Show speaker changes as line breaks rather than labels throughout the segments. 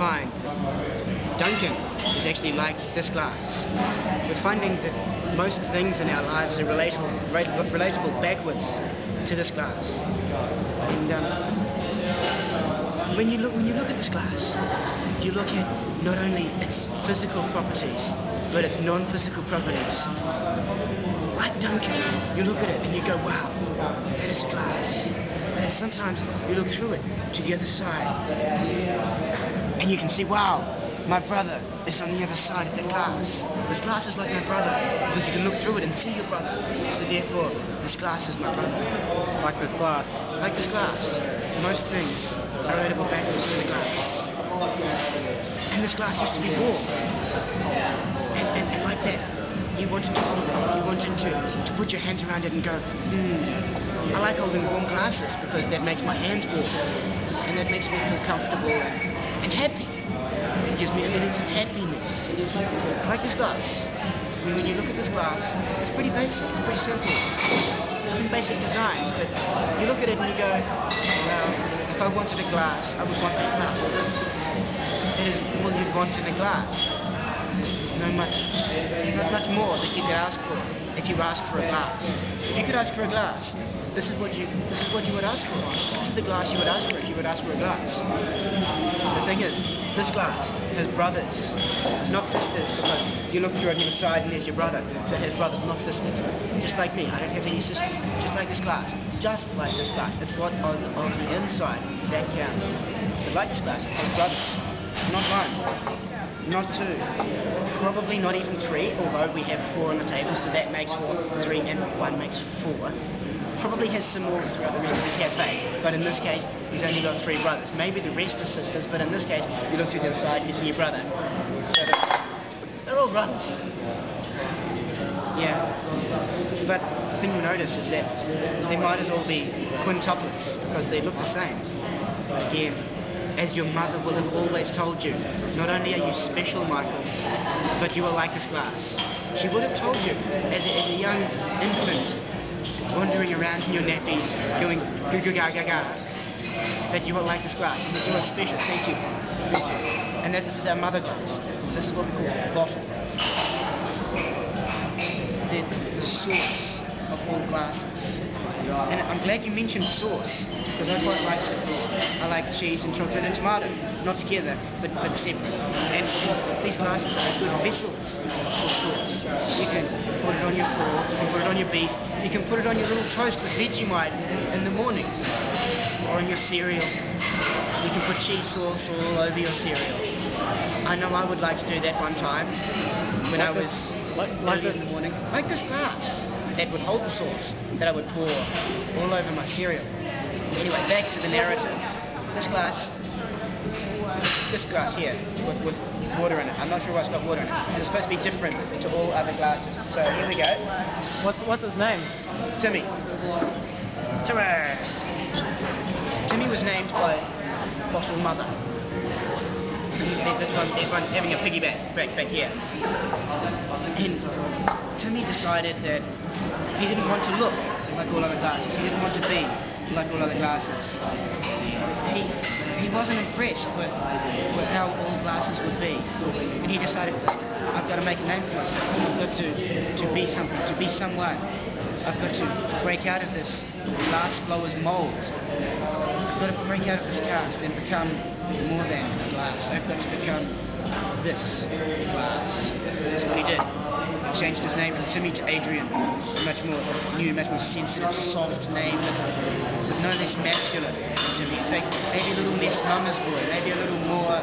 find that Duncan is actually like this glass. We're finding that most things in our lives are relatable backwards to this glass. And when you look at this glass, you look at not only its physical properties, but its non-physical properties. Like Duncan, you look at it and you go, wow, that is glass. And sometimes you look through it to the other side, and you can see, wow, my brother is on the other side of that glass. This glass is like my brother, because you can look through it and see your brother. So therefore, this glass is my brother.
Like this glass.
Like this glass. Most things are relatable backwards to the glass. And this glass used to be warm. And like that, you wanted to hold it. You wanted to put your hands around it and go, I like holding warm glasses because that makes my hands warm. And that makes me feel comfortable and happy. It gives me feelings of happiness. I like this glass. I mean, when you look at this glass, it's pretty basic, it's pretty simple. It's some basic designs, but you look at it and you go, well, if I wanted a glass, I would want that glass, because it is all you'd want in a glass. There's not much more that you could ask for if you ask for a glass. If you could ask for a glass, this is what you would ask for. This is the glass you would ask for if you would ask for a glass. The thing is, this glass has brothers, not sisters, because you look through it on the side and there's your brother. So it has brothers, not sisters. Just like me, I don't have any sisters. Just like this glass. Just like this glass. It's what on the inside that counts. But like this glass, it has brothers. Not one, not two, probably not even three, although we have four on the table, so that makes four. Three and one makes four. Probably has some more throughout the rest of the cafe, but in this case, he's only got three brothers. Maybe the rest are sisters, but in this case, you look through the other side, you see your brother. So they're all brothers. Yeah. But the thing you'll notice is that they might as well be quintuplets, because they look the same. But again, as your mother will have always told you, not only are you special, Michael, but you are like this glass. She would have told you, as a young infant, wandering around in your nappies, going goo goo ga ga ga, that you are like this glass, and that you are special. Thank you. And that this is our mother does. This is what we call the bottle. The source of all glasses. And I'm glad you mentioned sauce, because I quite like sauce. I like cheese and chocolate and tomato, not together, but separate. And these glasses are good vessels for sauce. You can put it on your pork, you can put it on your beef, you can put it on your little toast with Vegemite in the morning, or on your cereal. You can put cheese sauce all over your cereal. I know I would like to do that one time when I was early in the morning. Like this glass that would hold the sauce that I would pour all over my cereal. Anyway, back to the narrative. This glass here with water in it. I'm not sure why it's got water in it. And it's supposed to be different to all other glasses. So here we go.
What's his name?
Timmy. Timmy was named by Bottle Mother. There's one having a piggyback back here. And Timmy decided that he didn't want to look like all other glasses. He didn't want to be like all other glasses. He wasn't impressed with how all glasses would be. And he decided, I've got to make a name for myself. I've got to be something, to be someone. I've got to break out of this glass blower's mold. I've got to break out of this cast and become more than a glass. I've got to become this glass. That's what he did. He changed his name from Timmy to Adrian. A much more new, much more sensitive, soft name, but no less masculine than Timmy. In fact, maybe a little less mama's boy, maybe a little more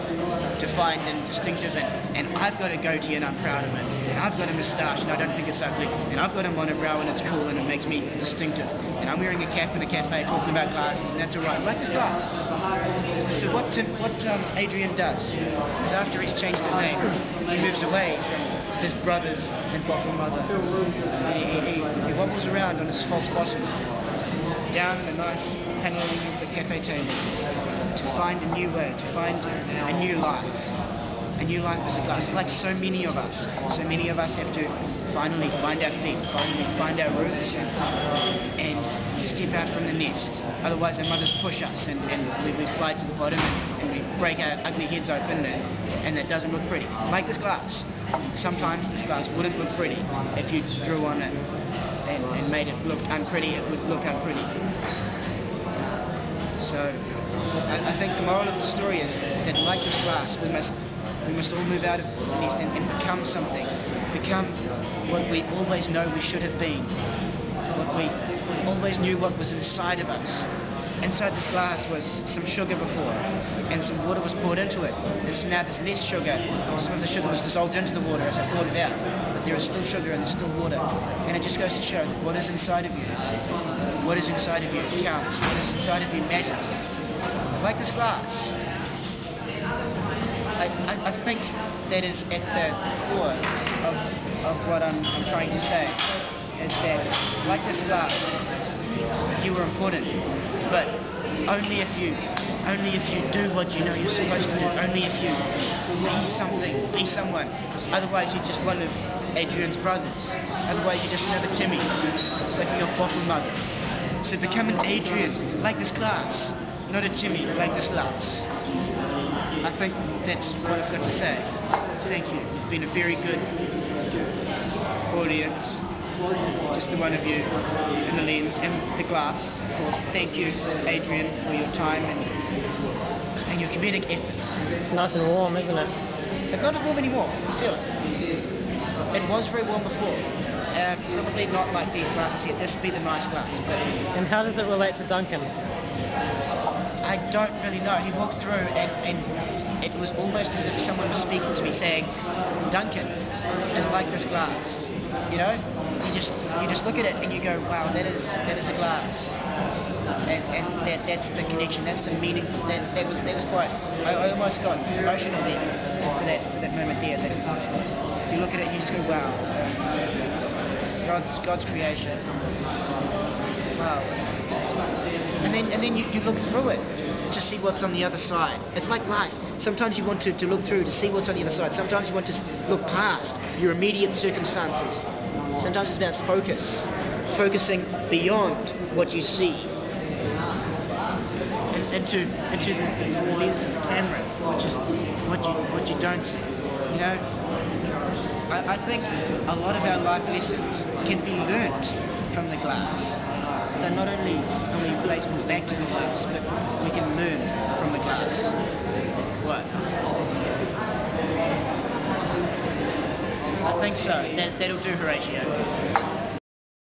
defined and distinctive. And I've got a goatee and I'm proud of it. And I've got a moustache and I don't think it's ugly. And I've got a monobrow and it's cool and it makes me distinctive. And I'm wearing a cap in a cafe talking about glasses, and that's alright. Like this glass. So what Adrian does is, after he's changed his name, he moves away from his brothers and Bottle Mother. And he wobbles around on his false bottom, down the nice paneling of the cafe table, to find a new way, to find a new life. A new life as a glass. Like so many of us have to finally find our feet, finally find our roots, and step out from the nest. Otherwise our mothers push us, and we fly to the bottom, and we break our ugly heads open, and it doesn't look pretty. Like this glass. Sometimes this glass wouldn't look pretty if you drew on it and made it look unpretty. It would look unpretty. So I think the moral of the story is that, like this glass, we must all move out of the nest and become something. Become what we always know we should have been. What we always knew what was inside of us. Inside this glass was some sugar before, and some water was poured into it. And so now there's less sugar. Some of the sugar was dissolved into the water as I poured it out. But there is still sugar and there's still water. And it just goes to show that what is inside of you, what is inside of you counts. What is inside of you matters. Like this glass. I think that is at the core of what I'm trying to say. Is that, like this glass, you were important, but only if you do what you know you're supposed to do. Only if you be something, be someone. Otherwise, you're just one of Adrian's brothers. Otherwise, you're just another Timmy. It's like your bottle mother. So become an Adrian, like this glass, not a Timmy, like this glass. I think that's what I've got to say. Thank you. You've been a very good audience. Just the one of you and the lens and the glass, of course. Thank you, Adrian, for your time and your comedic effort.
It's nice and warm, isn't it?
It's not warm anymore. You feel it. It was very warm before. Probably not like these glasses here. This would be the nice glass. But
And how does it relate to Duncan?
I don't really know. He walked through and it was almost as if someone was speaking to me saying, Duncan is like this glass. You know? You just look at it and you go, wow, that is a glass. And that's the connection, that's the meaning. That was quite, I almost got emotional there for that moment there. That you look at it and you just go, wow. God's creation. Wow. And then you look through it to see what's on the other side. It's like life. Sometimes you want to look through to see what's on the other side. Sometimes you want to look past your immediate circumstances. Sometimes it's about focusing beyond what you see, into the lens of the camera, which is what you don't see. You know, I think a lot of our life lessons can be learnt from the glass. They're not only relatable back to the glass, but we can learn from the glass. What? I think so. That'll do, Horatio.